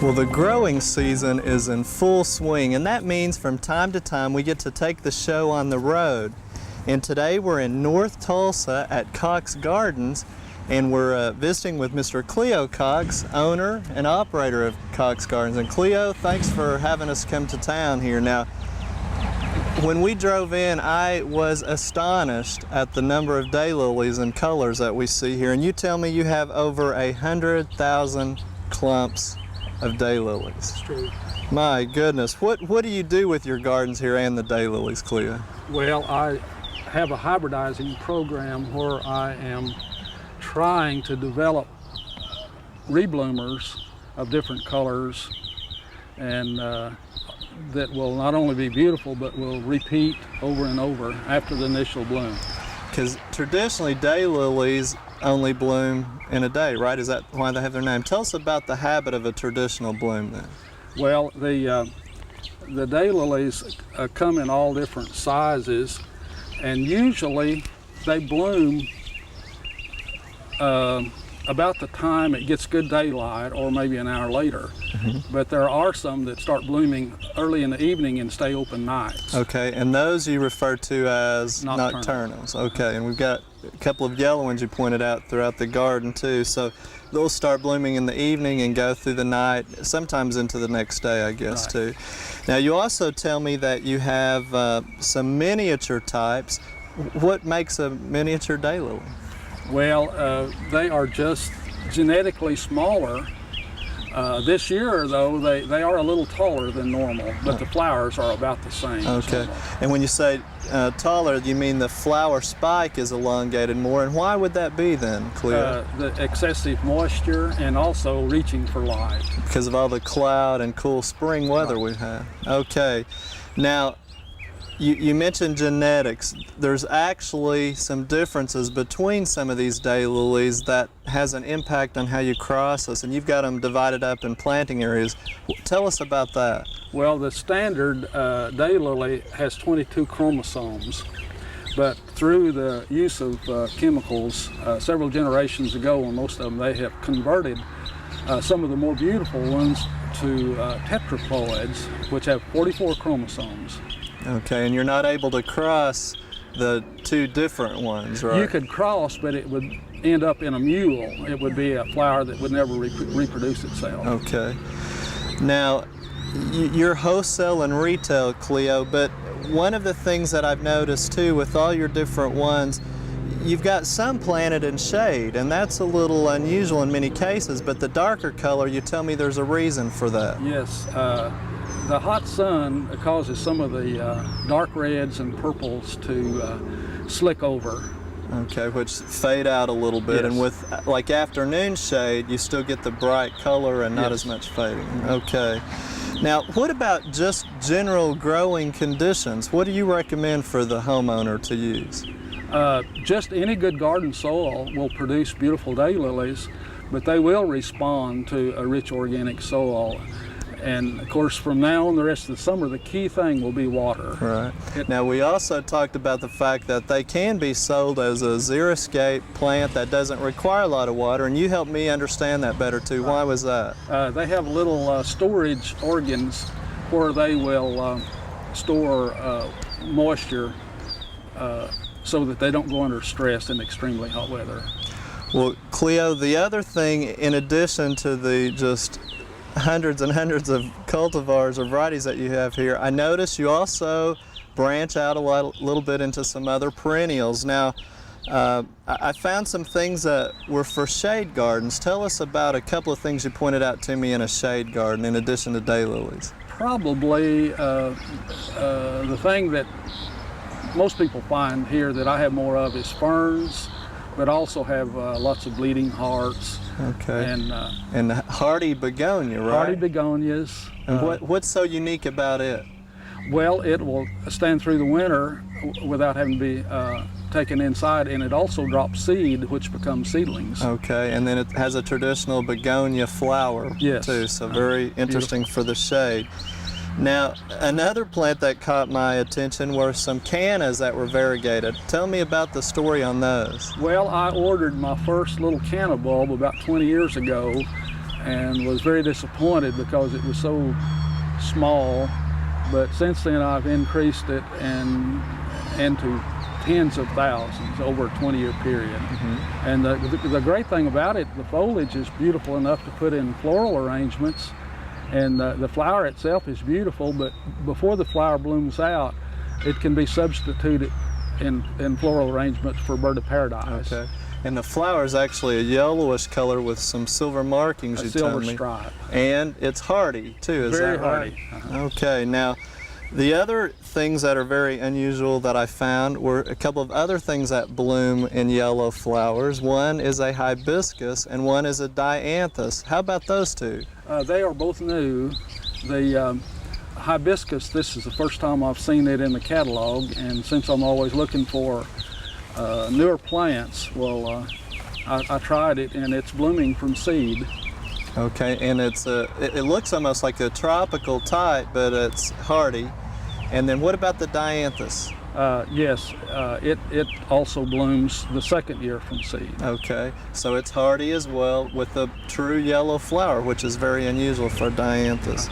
Well, the growing season is in full swing, and that means from time to time we get to take the show on the road. And today we're in North Tulsa at Cox Gardens, and we're visiting with Mr. Cleo Cox, owner and operator of Cox Gardens. And Cleo, thanks for having us come to town here. Now, when we drove in, I was astonished at the number of daylilies and colors that we see here. And you tell me you have over 100,000 clumps of daylilies. That's true. My goodness, what do you do with your gardens here and the daylilies, Cleo? Well, I have a hybridizing program where I am trying to develop rebloomers of different colors and that will not only be beautiful but will repeat over and over after the initial bloom. Because traditionally daylilies only bloom in a day, right? Is that why they have their name? Tell us about the habit of a traditional bloom then. Well, the daylilies come in all different sizes, and usually they bloom about the time it gets good daylight, or maybe an hour later. Mm-hmm. But there are some that start blooming early in the evening and stay open nights. Okay, and those you refer to as nocturnals. Nocturnals. Okay, and we've got a couple of yellow ones you pointed out throughout the garden too. So they'll start blooming in the evening and go through the night, sometimes into the next day, I guess, right. too. Now you also tell me that you have some miniature types. What makes a miniature daylily? Well, they are just genetically smaller. This year, though, they are a little taller than normal, but the flowers are about the same. Okay. And when you say taller, you mean the flower spike is elongated more, and why would that be then, Cleo? The excessive moisture and also reaching for light. Because of all the cloud and cool spring weather we've had. Okay. Now, you mentioned genetics. There's actually some differences between some of these daylilies that has an impact on how you cross us, and you've got them divided up in planting areas. Tell us about that. Well, the standard daylily has 22 chromosomes, but through the use of chemicals several generations ago, and most of them, they have converted some of the more beautiful ones to tetraploids, which have 44 chromosomes. Okay, and you're not able to cross the two different ones, right? You could cross, but it would end up in a mule. It would be a flower that would never reproduce itself. Okay. Now, you're wholesale and retail, Cleo, but one of the things that I've noticed too with all your different ones, you've got some planted in shade, and that's a little unusual in many cases, but the darker color, you tell me there's a reason for that. Yes. The hot sun causes some of the dark reds and purples to slick over. Okay, which fade out a little bit, yes. And with like afternoon shade, you still get the bright color and not yes. as much fading. Okay. Now, what about just general growing conditions? What do you recommend for the homeowner to use? Just any good garden soil will produce beautiful daylilies, but they will respond to a rich organic soil. And of course, from now on the rest of the summer, the key thing will be water. Right. Now, we also talked about the fact that they can be sold as a xeriscape plant that doesn't require a lot of water, and you helped me understand that better too. Why was that? They have little storage organs where they will store moisture so that they don't go under stress in extremely hot weather. Well, Cleo, the other thing, in addition to the just hundreds and hundreds of cultivars or varieties that you have here, I noticed you also branch out a little bit into some other perennials. Now, I found some things that were for shade gardens. Tell us about a couple of things you pointed out to me in a shade garden in addition to daylilies. Probably the thing that most people find here that I have more of is ferns, but also have lots of bleeding hearts. Okay. And hardy begonia, right? Hardy begonias. And what's so unique about it? Well, it will stand through the winter without having to be taken inside, and it also drops seed, which becomes seedlings. Okay, and then it has a traditional begonia flower, yes. too, so very interesting beautiful. For the shade. Now, another plant that caught my attention were some cannas that were variegated. Tell me about the story on those. Well, I ordered my first little canna bulb about 20 years ago, and was very disappointed because it was so small. But since then I've increased it into tens of thousands over a 20-year period. And the great thing about it, the foliage is beautiful enough to put in floral arrangements, and the flower itself is beautiful, but before the flower blooms out, it can be substituted in floral arrangements for bird of paradise. Okay. And the flower is actually a yellowish color with some silver markings, A you told silver me. stripe. And it's hardy too, is Very that right? hardy. Okay, now the other things that are very unusual that I found were a couple of other things that bloom in yellow flowers. One is a hibiscus and one is a dianthus. How about those two? They are both new. The hibiscus, this is the first time I've seen it in the catalog, and since I'm always looking for newer plants, well, I tried it, and it's blooming from seed. Okay, and it looks almost like a tropical type, but it's hardy. And then what about the dianthus? Yes, it also blooms the second year from seed. Okay, so it's hardy as well with a true yellow flower, which is very unusual for dianthus.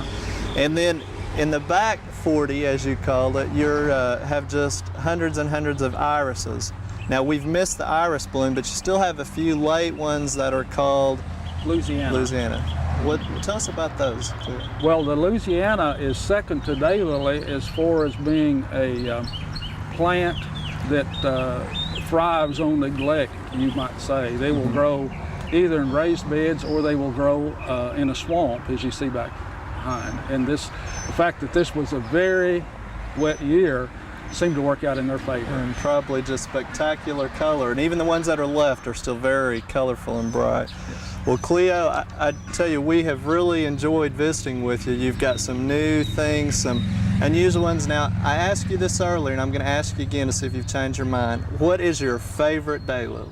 And then in the back 40, as you called it, you have just hundreds and hundreds of irises. Now we've missed the iris bloom, but you still have a few late ones that are called Louisiana. Tell us about those. Well, the Louisiana is second to Daylily as far as being a plant that thrives on neglect, you might say. They will grow either in raised beds or they will grow in a swamp, as you see back behind. And the fact that this was a very wet year seemed to work out in their favor. And probably just spectacular color. And even the ones that are left are still very colorful and bright. Yes. Well, Cleo, I tell you, we have really enjoyed visiting with you. You've got some new things, some unusual ones. Now, I asked you this earlier, and I'm going to ask you again to see if you've changed your mind. What is your favorite daylily?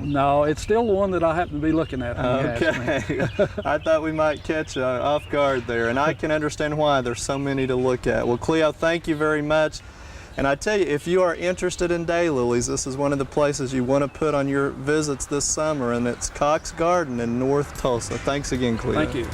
No, it's still the one that I happen to be looking at. Okay. I thought we might catch you off guard there, and I can understand why. There's so many to look at. Well, Cleo, thank you very much. And I tell you, if you are interested in daylilies, this is one of the places you want to put on your visits this summer, and it's Cox Garden in North Tulsa. Thanks again, Cleo. Thank you.